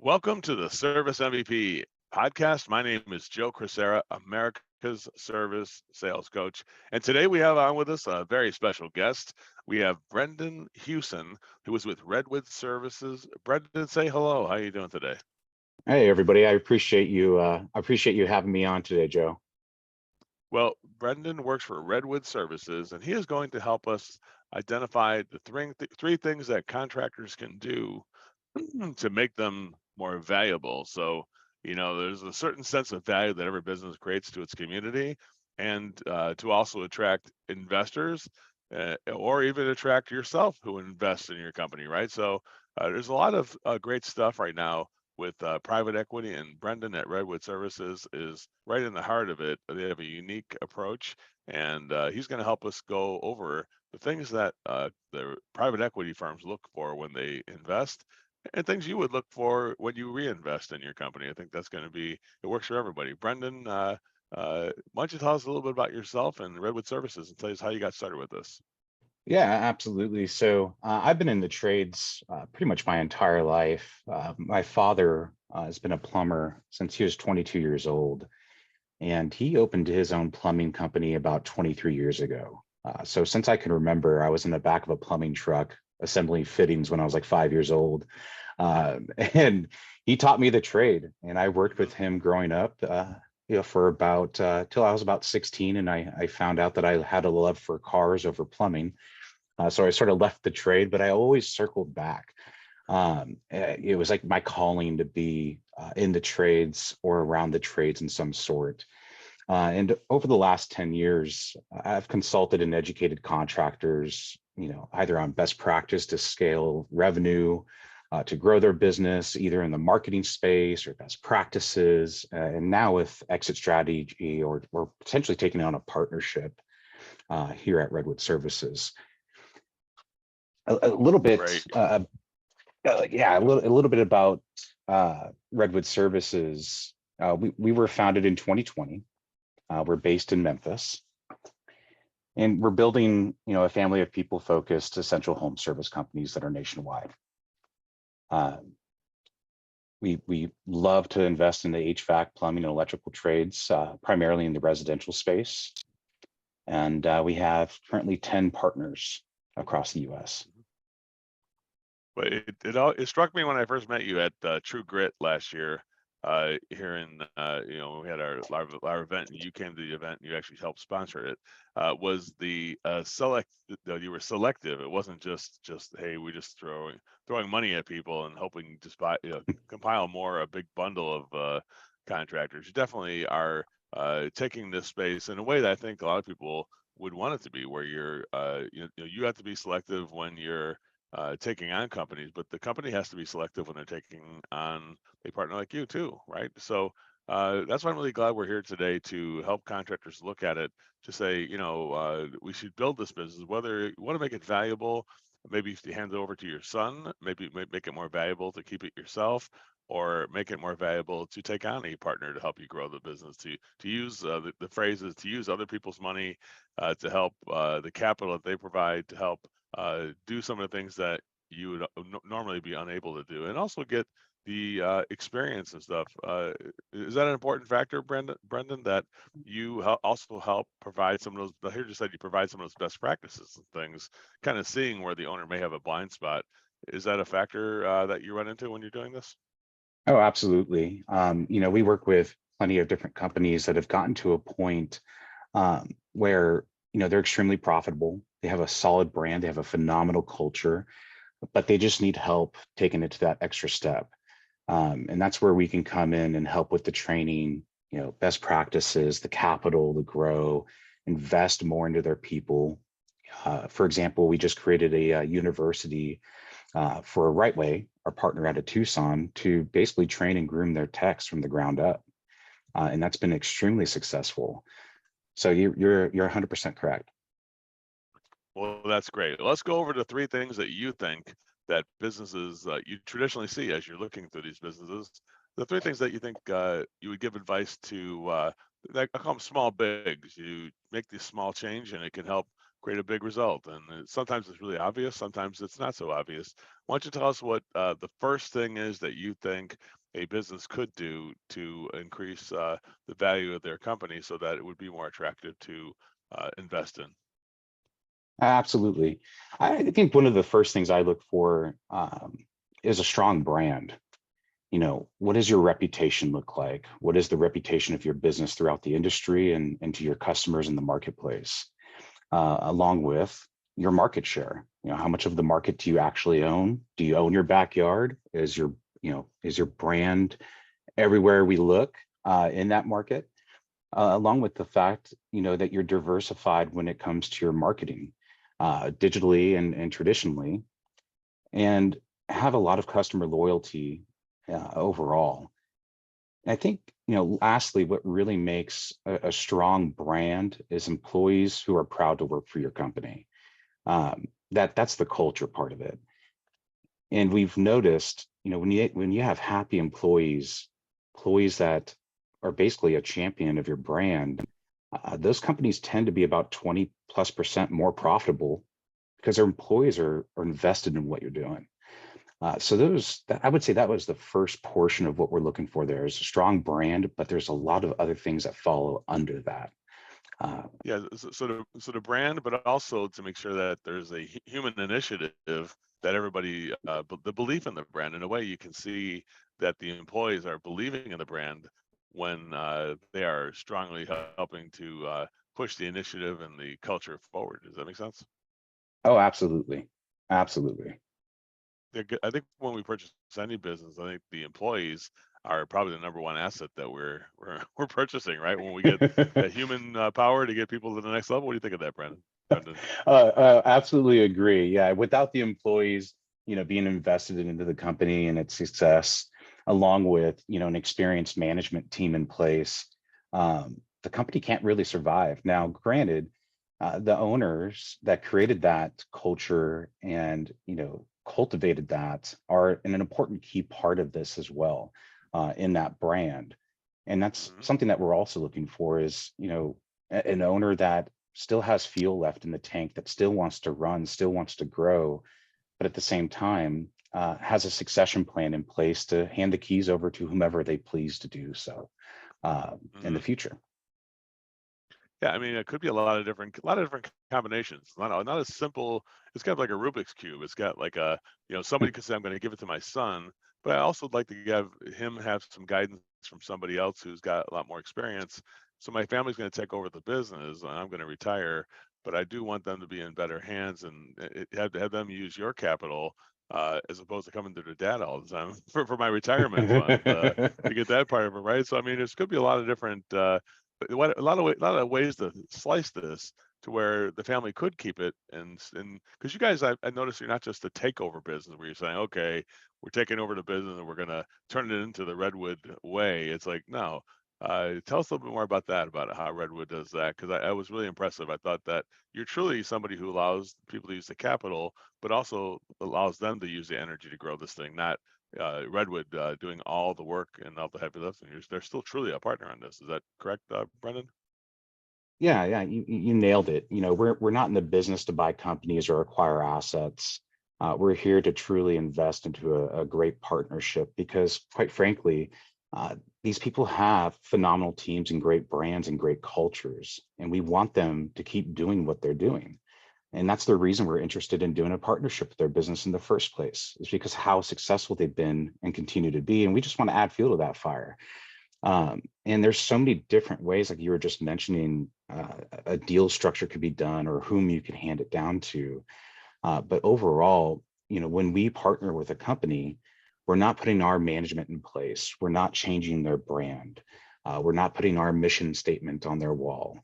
Welcome to the Service MVP podcast. My name is Joe Crisara, America's Service Sales Coach. And today we have on with us a very special guest. We have Brendan Hughson, who is with Redwood Services. Brendan, say hello. How are you doing today? Hey everybody, I appreciate you having me on today, Joe. Well, Brendan works for Redwood Services, and he is going to help us identify the three things that contractors can do to make them more valuable. So, there's a certain sense of value that every business creates to its community, and to also attract investors, or even attract yourself who invests in your company, right? So, there's a lot of great stuff right now with private equity, and Brendan at Redwood Services is right in the heart of it. They have a unique approach, and he's going to help us go over the things that the private equity firms look for when they invest, and things you would look for when you reinvest in your company. I think that's going to be, it works for everybody. Brendan, why don't you tell us a little bit about yourself and Redwood Services and tell us how you got started with this? Yeah, absolutely. So I've been in the trades pretty much my entire life. My father has been a plumber since he was 22 years old, and he opened his own plumbing company about 23 years ago. So since I can remember, I was in the back of a plumbing truck assembling fittings when I was like 5 years old. And he taught me the trade, and I worked with him growing up, for about till I was about 16, and I found out that I had a love for cars over plumbing. So I sort of left the trade, but I always circled back. It was like my calling to be in the trades or around the trades in some sort. And over the last 10 years, I've consulted and educated contractors, either on best practice to scale revenue, to grow their business, either in the marketing space or best practices, and now with exit strategy or potentially taking on a partnership here at Redwood Services. A little bit, Great. a little bit about Redwood Services. We were founded in 2020. We're based in Memphis, and we're building, a family of people-focused essential home service companies that are nationwide. We love to invest in the HVAC, plumbing, and electrical trades, primarily in the residential space, and we have currently 10 partners across the U.S. But it struck me when I first met you at True Grit last year, here in we had our event, and you came to the event, and you actually helped sponsor it. Was the you were selective. It wasn't just hey, we just throwing money at people and hoping to buy, compile a big bundle of contractors. You definitely are taking this space in a way that I think a lot of people would want it to be, where you're you have to be selective when you're taking on companies, but the company has to be selective when they're taking on a partner like you too, right? So that's why I'm really glad we're here today to help contractors look at it, to say, we should build this business, whether you want to make it valuable, maybe if you hand it over to your son, maybe make it more valuable to keep it yourself, or make it more valuable to take on a partner to help you grow the business, to use the phrase is to use other people's money to help the capital that they provide to help do some of the things that you would normally be unable to do, and also get the experience and stuff. Is that an important factor, Brendan, that you also help provide some of those? I heard you said you provide some of those best practices and things, kind of seeing where the owner may have a blind spot. Is that a factor that you run into when you're doing this? Oh, absolutely. We work with plenty of different companies that have gotten to a point where, they're extremely profitable. They have a solid brand. They have a phenomenal culture, but they just need help taking it to that extra step. And that's where we can come in and help with the training, best practices, the capital to grow, invest more into their people. For example, we just created a university for Rightway, our partner out of Tucson, to basically train and groom their techs from the ground up. And that's been extremely successful. So you're 100% correct. Well, that's great. Let's go over the three things that you think that businesses you traditionally see as you're looking through these businesses. The three things that you think you would give advice to, I call them small bigs. You make this small change, and it can help create a big result. And sometimes it's really obvious, sometimes it's not so obvious. Why don't you tell us what the first thing is that you think a business could do to increase the value of their company so that it would be more attractive to invest in? Absolutely. I think one of the first things I look for is a strong brand. What does your reputation look like? What is the reputation of your business throughout the industry and to your customers in the marketplace? Along with your market share. How much of the market do you actually own? Do you own your backyard? Is your brand everywhere we look in that market? Along with the fact, that you're diversified when it comes to your marketing, digitally and traditionally, and have a lot of customer loyalty overall. I think, lastly, what really makes a strong brand is employees who are proud to work for your company. That's the culture part of it. And we've noticed, when you have happy employees that are basically a champion of your brand, those companies tend to be about 20+% more profitable because their employees are invested in what you're doing. So I would say that was the first portion of what we're looking for. There is a strong brand, but there's a lot of other things that follow under that. Yeah, so the brand, but also to make sure that there's a human initiative that everybody, the belief in the brand. In a way, you can see that the employees are believing in the brand when they are strongly helping to push the initiative and the culture forward. Does that make sense? Oh, absolutely. Absolutely. I think when we purchase any business, I think the employees are probably the number one asset that we're purchasing, right? When we get that human power to get people to the next level. What do you think of that, Brendan? Absolutely agree. Yeah, without the employees, being invested into the company and its success, along with an experienced management team in place, the company can't really survive. Now, granted, the owners that created that culture and cultivated that are an important key part of this as well, in that brand. And that's something that we're also looking for is an owner that still has fuel left in the tank, that still wants to run, still wants to grow, but at the same time has a succession plan in place to hand the keys over to whomever they please to do so in the future. Yeah, I mean, it could be a lot of different combinations. Not as simple. It's kind of like a Rubik's cube. It's got like somebody could say, I'm going to give it to my son, but I also would like to have some guidance from somebody else who's got a lot more experience. So my family's going to take over the business and I'm going to retire, but I do want them to be in better hands and have them use your capital as opposed to coming to their dad all the time for my retirement fund to get that part of it, right? So I mean, there's could be a lot of different a lot of ways to slice this to where the family could keep it, and because you guys, I noticed you're not just a takeover business where you're saying, okay, we're taking over the business and we're gonna turn it into the Redwood way. It's like, no. Tell us a little bit more about that, about how Redwood does that, because I was really impressive. I thought that you're truly somebody who allows people to use the capital, but also allows them to use the energy to grow this thing, not Redwood doing all the work and all the heavy lifting. They're still truly a partner on this. Is that correct, Brendan? Yeah, you nailed it. We're not in the business to buy companies or acquire assets. We're here to truly invest into a great partnership because, quite frankly, these people have phenomenal teams and great brands and great cultures, and we want them to keep doing what they're doing. And that's the reason we're interested in doing a partnership with their business in the first place, is because how successful they've been and continue to be. And we just want to add fuel to that fire. And there's so many different ways, like you were just mentioning, a deal structure could be done or whom you can hand it down to. But overall, when we partner with a company, we're not putting our management in place. We're not changing their brand. We're not putting our mission statement on their wall.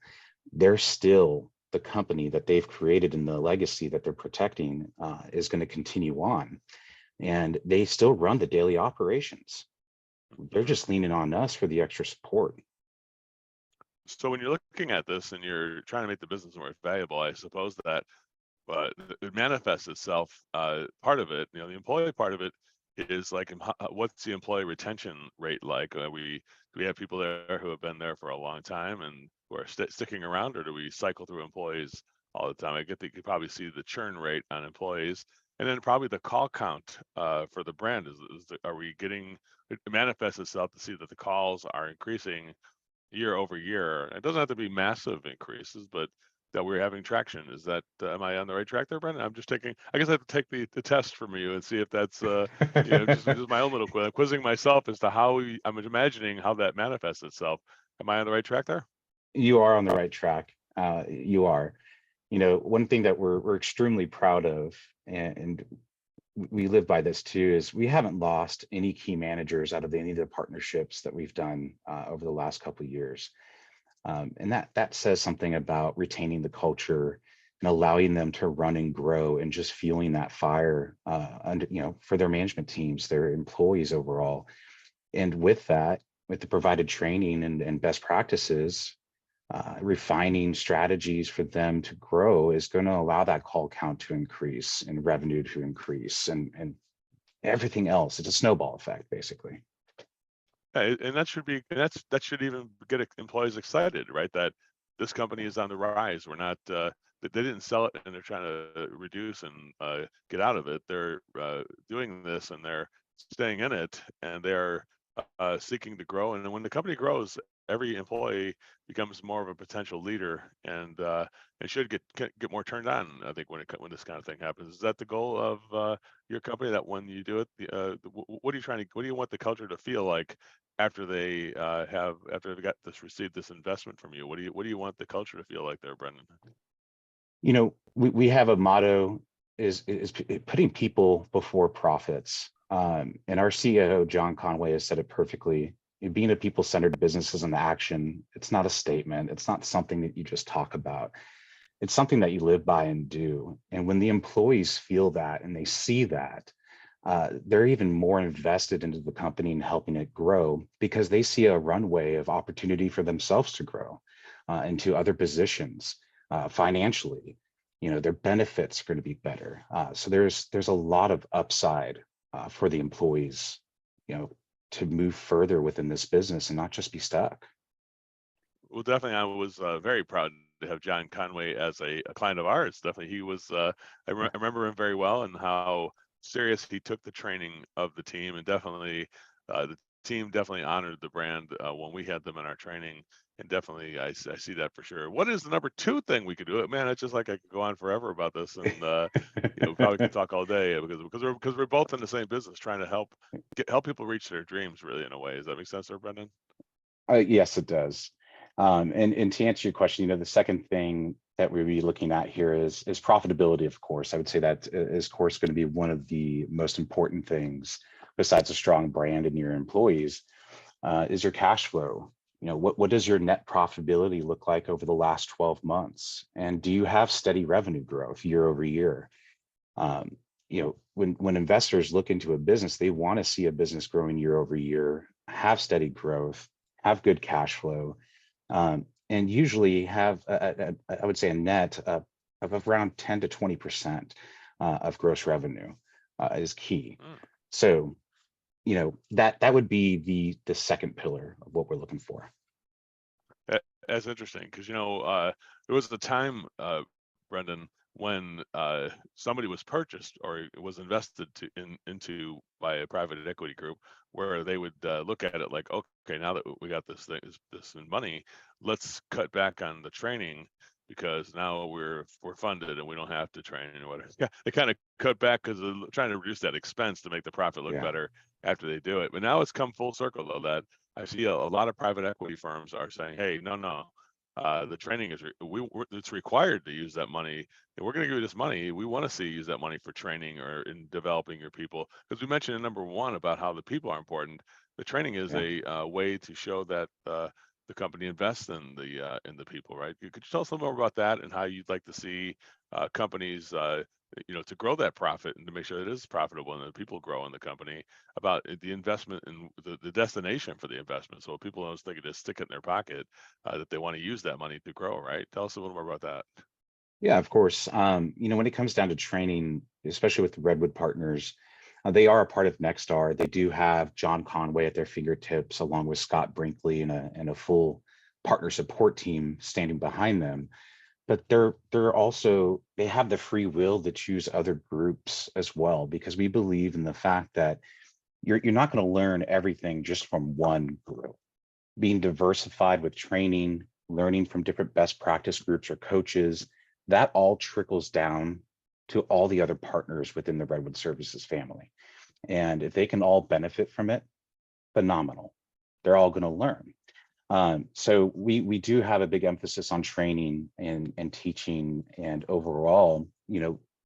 They're still the company that they've created, and the legacy that they're protecting is going to continue on. And they still run the daily operations. They're just leaning on us for the extra support. So when you're looking at this and you're trying to make the business more valuable, I suppose that it manifests itself. Part of it, the employee part of it is like, what's the employee retention rate like? Do we have people there who have been there for a long time and who are sticking around, or do we cycle through employees all the time. I get that you could probably see the churn rate on employees, and then probably the call count for the brand are we getting, it manifests itself to see that the calls are increasing year over year. It doesn't have to be massive increases, but that we're having traction. Is that, am I on the right track there, Brendan? I'm just taking, I guess I have to take the test from you and see if that's, just my own little quiz. I'm quizzing myself as to how I'm imagining how that manifests itself. Am I on the right track there? You are on the right track. You are. One thing that we're extremely proud of, and we live by this too, is we haven't lost any key managers out of any of the partnerships that we've done over the last couple of years. And that says something about retaining the culture and allowing them to run and grow, and just fueling that fire for their management teams, their employees overall. And with that, with the provided training and best practices, refining strategies for them to grow is going to allow that call count to increase and revenue to increase, and everything else. It's a snowball effect, basically. And that should be, that should even get employees excited, right? That this company is on the rise. We're not, they didn't sell it and they're trying to reduce and get out of it. They're doing this and they're staying in it, and they're seeking to grow. And when the company grows, every employee becomes more of a potential leader, and should get more turned on. I think when this kind of thing happens, is that the goal of your company? That when you do it, what are you trying to? What do you want the culture to feel like after they've received this investment from you? What do you want the culture to feel like there, Brendan? We have a motto, is putting people before profits. And our CEO, John Conway, has said it perfectly. Being a people-centered business is an action. It's not a statement. It's not something that you just talk about. It's something that you live by and do. And when the employees feel that and they see that, they're even more invested into the company and helping it grow, because they see a runway of opportunity for themselves to grow into other positions financially. Their benefits are going to be better. So there's a lot of upside for the employees, to move further within this business and not just be stuck. Well, definitely, I was very proud to have John Conway as a client of ours. Definitely, he was. I remember him very well, and how serious he took the training of the team, and definitely the team definitely honored the brand when we had them in our training. And definitely, I see that for sure. What is the number two thing we could do? Man, it's just like I could go on forever about this, and probably could talk all day, because we're both in the same business, trying to help people reach their dreams, really, in a way. Does that make sense there, Brendan? Yes, it does. And to answer your question, the second thing that we'll be looking at here is profitability. Of course, I would say that is, of course, going to be one of the most important things, besides a strong brand and your employees, is your cash flow. What does your net profitability look like over the last 12 months? And do you have steady revenue growth year over year? When investors look into a business, they want to see a business growing year over year, have steady growth, have good cash flow, and usually have, I would say, a net of around 10 to 20% of gross revenue is key. So, that would be the second pillar of what we're looking for. That's interesting, because there was a time, Brendan, when somebody was purchased or it was invested into by a private equity group, where they would look at it like, okay, now that we got this in money, let's cut back on the training, because now we're funded and we don't have to train or whatever. Yeah, they kind of cut back because they're trying to reduce that expense to make the profit look better after they do it. But now it's come full circle, though, that I see a lot of private equity firms are saying, hey, no, the training is it's required to use that money, and we're going to give you this money. We want to see you use that money for training or in developing your people, because we mentioned in number one about how the people are important. The training is a way to show that the company invests in the people, right? Could you tell us a little more about that, and how you'd like to see companies to grow that profit and to make sure it is profitable and that people grow in the company, about the investment and the destination for the investment, so people don't think it is stick it in their pocket, that they want to use that money to grow, right? Tell us a little more about that. Yeah, of course. When it comes down to training, especially with the Redwood partners, they are a part of Nexstar. They do have John Conway at their fingertips, along with Scott Brinkley and a full partner support team standing behind them. but they have the free will to choose other groups as well, because we believe in the fact that you're not going to learn everything just from one group. Being diversified with training, learning from different best practice groups or coaches, that all trickles down to all the other partners within the Redwood Services family. And if they can all benefit from it, phenomenal. They're all going to learn. So we do have a big emphasis on training and teaching, and overall,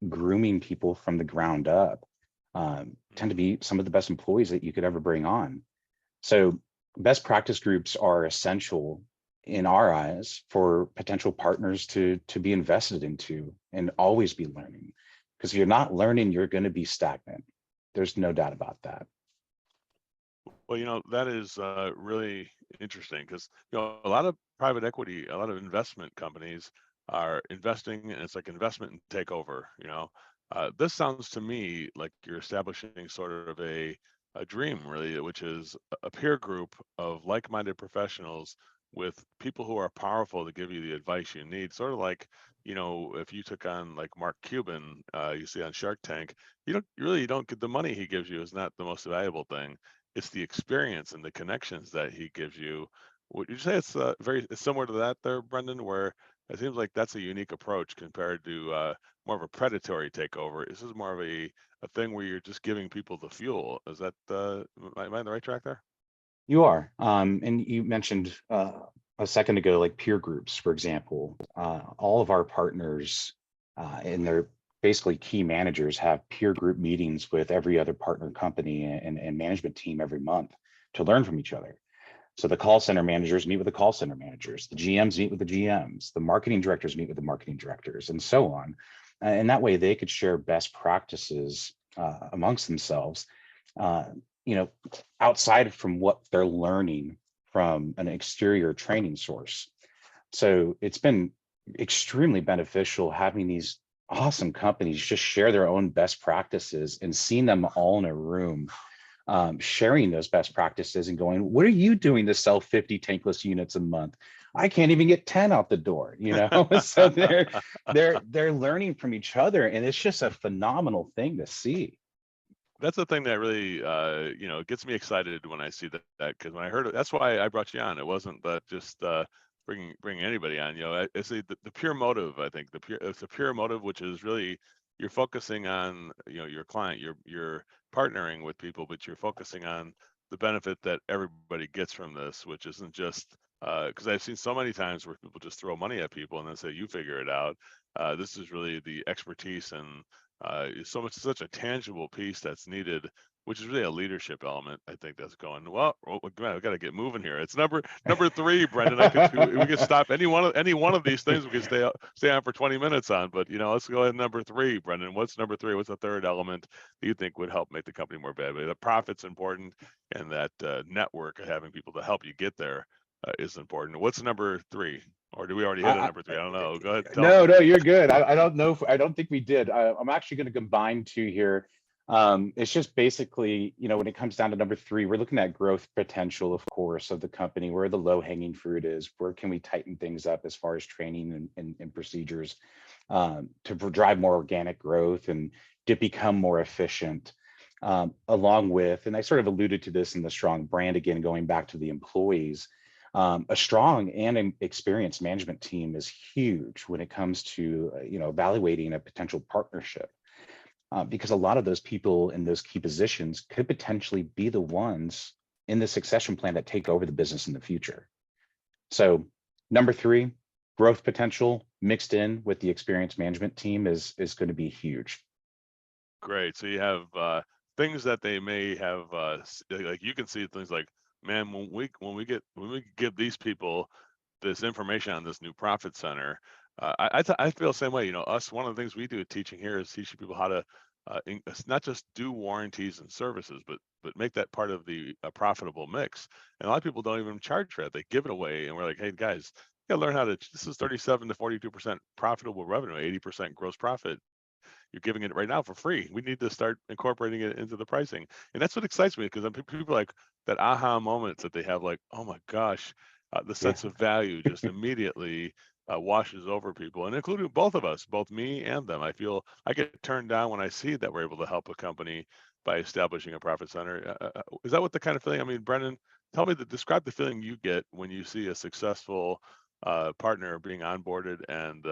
grooming people from the ground up. Tend to be some of the best employees that you could ever bring on. So best practice groups are essential in our eyes for potential partners to be invested into and always be learning. Because if you're not learning, you're going to be stagnant. There's no doubt about that. Well, that is really interesting because a lot of private equity, a lot of investment companies are investing, and it's like investment and takeover. This sounds to me like you're establishing sort of a dream, really, which is a peer group of like-minded professionals with people who are powerful to give you the advice you need. Sort of like, if you took on like Mark Cuban, you see on Shark Tank, you don't get the money he gives you is not the most valuable thing. It's the experience and the connections that he gives you. Would you say it's very similar to that there, Brendan, where it seems like that's a unique approach compared to more of a predatory takeover? This is more of a thing where you're just giving people the fuel. Is that am I on the right track there? You are. And you mentioned a second ago, like peer groups, for example. All of our partners and their basically key managers have peer group meetings with every other partner company and management team every month to learn from each other. So the call center managers meet with the call center managers, the GMs meet with the GMs, the marketing directors meet with the marketing directors, and so on. And that way they could share best practices amongst themselves, uh, outside from what they're learning from an exterior training source. So it's been extremely beneficial having these awesome companies just share their own best practices and seeing them all in a room, sharing those best practices and going, what are you doing to sell 50 tankless units a month? I can't even get 10 out the door, So they're learning from each other, and it's just a phenomenal thing to see. That's the thing that really gets me excited when I see that, because when I heard it, that's why I brought you on. It wasn't that just bringing anybody on. It's the pure motive. I think it's a pure motive, which is really you're focusing on your client. You're partnering with people, but you're focusing on the benefit that everybody gets from this, which isn't just because I've seen so many times where people just throw money at people and then say you figure it out. This is really the expertise and such a tangible piece that's needed, which is really a leadership element. I think that's going well. Man, we got to get moving here. It's number 3, Brendan. We could stop any one of these things. We could stay on for 20 minutes on, but let's go ahead. Number 3, Brendan. What's number 3? What's the third element that you think would help make the company more valuable? The profit's important, and that network of having people to help you get there is important. What's number 3? Or do we already hit on number 3? I don't know. Go ahead. No, you're good. I don't know. I don't think we did. I'm actually going to combine 2 here. It's just basically, when it comes down to number 3, we're looking at growth potential, of course, of the company, where the low hanging fruit is, where can we tighten things up as far as training and procedures to drive more organic growth and to become more efficient. Along with, and I sort of alluded to this in the strong brand, again, going back to the employees. A strong and an experienced management team is huge when it comes to evaluating a potential partnership, because a lot of those people in those key positions could potentially be the ones in the succession plan that take over the business in the future. So number 3, growth potential mixed in with the experienced management team is going to be huge. Great. So you have things that they may have, like you can see things like, man, when we give these people this information on this new profit center, I feel the same way. Us, one of the things we do at teaching here is teaching people how to not just do warranties and services, but make that part of the profitable mix. And a lot of people don't even charge for that; they give it away, and we're like, hey guys, you gotta learn how to. This is 37 to 42% profitable revenue, 80% gross profit. You're giving it right now for free. We need to start incorporating it into the pricing. And that's what excites me, because people like that aha moments that they have, like, oh my gosh, the sense of value just immediately washes over people, and including both of us, both me and them. I feel I get turned down when I see that we're able to help a company by establishing a profit center. Is that what the kind of feeling? I mean, Brendan, describe the feeling you get when you see a successful partner being onboarded, and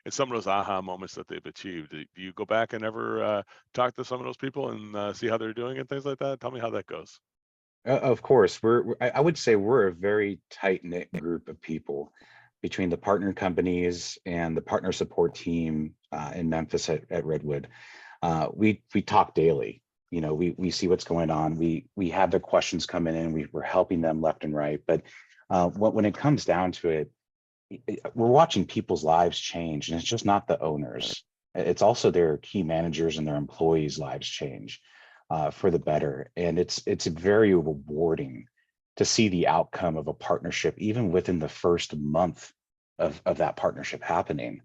some of those aha moments that they've achieved. Do you go back and ever talk to some of those people and see how they're doing and things like that? Tell me how that goes. Of course, I would say we're a very tight-knit group of people between the partner companies and the partner support team in Memphis at Redwood. We talk daily. You know, we see what's going on. We have the questions coming in. We're helping them left and right. But when it comes down to it, we're watching people's lives change, and it's just not the owners. It's also their key managers and their employees' lives change for the better. And it's very rewarding to see the outcome of a partnership, even within the first month of that partnership happening.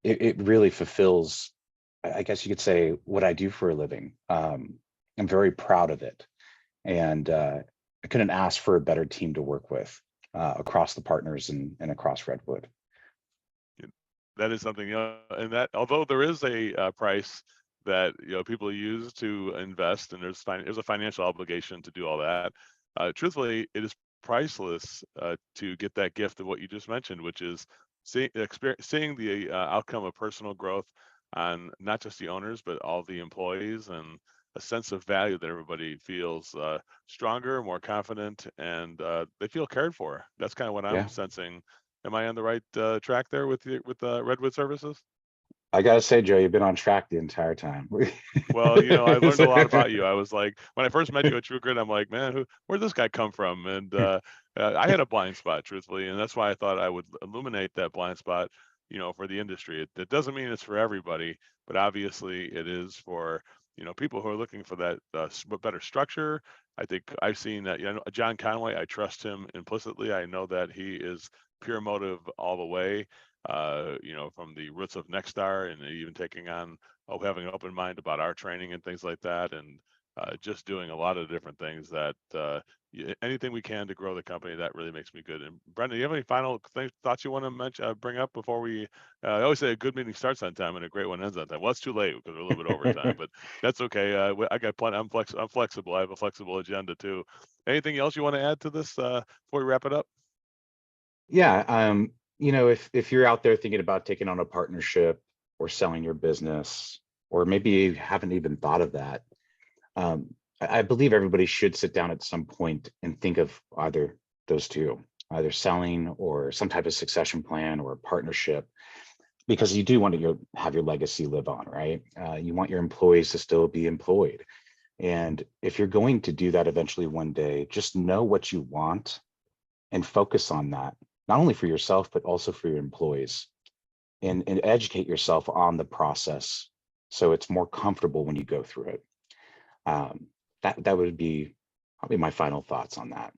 It really fulfills, I guess you could say, what I do for a living. I'm very proud of it. And I couldn't ask for a better team to work with across the partners and across Redwood. That is something, and that although there is a price that people use to invest, and there's a financial obligation to do all that. Truthfully, it is priceless to get that gift of what you just mentioned, which is seeing the outcome of personal growth on not just the owners but all the employees, and a sense of value that everybody feels stronger, more confident, and they feel cared for. That's kind of what I'm Yeah, sensing. Am I on the right track there with Redwood Services? I gotta say, Joe, you've been on track the entire time. Well, I learned a lot about you. I was like, when I first met you at True Grit, I'm like, man, where'd this guy come from? And I had a blind spot, truthfully, and that's why I thought I would illuminate that blind spot, for the industry. It doesn't mean it's for everybody, but obviously it is for people who are looking for that better structure. I think I've seen that. John Conway, I trust him implicitly. I know that he is pure motive all the way. From the roots of Nexstar, and even taking on having an open mind about our training and things like that, and just doing a lot of different things that anything we can to grow the company, that really makes me good. And Brendan, do you have any final thoughts you want to mention, bring up before we? I always say a good meeting starts on time and a great one ends on time. Well, it's too late because we're a little bit over time, but that's okay. I got plenty. I'm flexible. I have a flexible agenda too. Anything else you want to add to this before we wrap it up? Yeah, if you're out there thinking about taking on a partnership or selling your business, or maybe you haven't even thought of that, I believe everybody should sit down at some point and think of either those two, either selling or some type of succession plan or a partnership, because you do want to have your legacy live on, right? You want your employees to still be employed. And if you're going to do that eventually one day, just know what you want and focus on that, not only for yourself, but also for your employees, and educate yourself on the process so it's more comfortable when you go through it. That would be probably my final thoughts on that.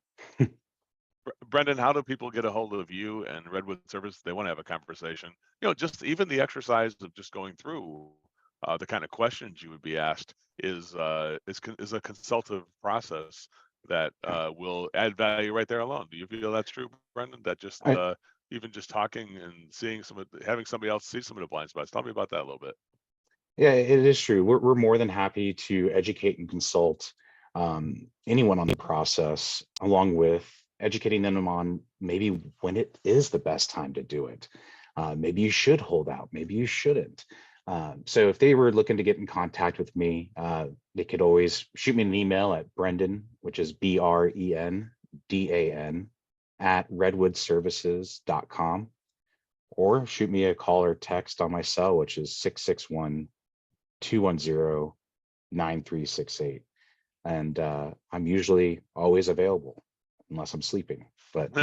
Brendan, how do people get a hold of you and Redwood Service? They want to have a conversation. Just even the exercise of just going through the kind of questions you would be asked is a consultative process that will add value right there alone. Do you feel that's true, Brendan? That just I, even just talking and seeing having somebody else see some of the blind spots. Tell me about that a little bit. yeah, it is true. We're more than happy to educate and consult anyone on the process, along with educating them on maybe when it is the best time to do it. Maybe you should hold out, maybe you shouldn't. So if they were looking to get in contact with me, they could always shoot me an email at Brendan, which is BRENDAN at redwoodservices.com, or shoot me a call or text on my cell, which is 661-210-9368. And I'm usually always available unless I'm sleeping. But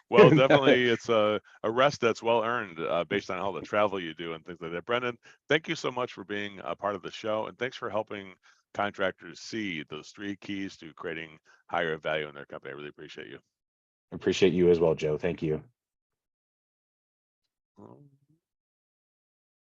well, definitely, it's a rest that's well earned based on all the travel you do and things like that. Brendan, thank you so much for being a part of the show, and thanks for helping contractors see those 3 keys to creating higher value in their company. I really appreciate you. appreciate you as well, Joe. Thank you.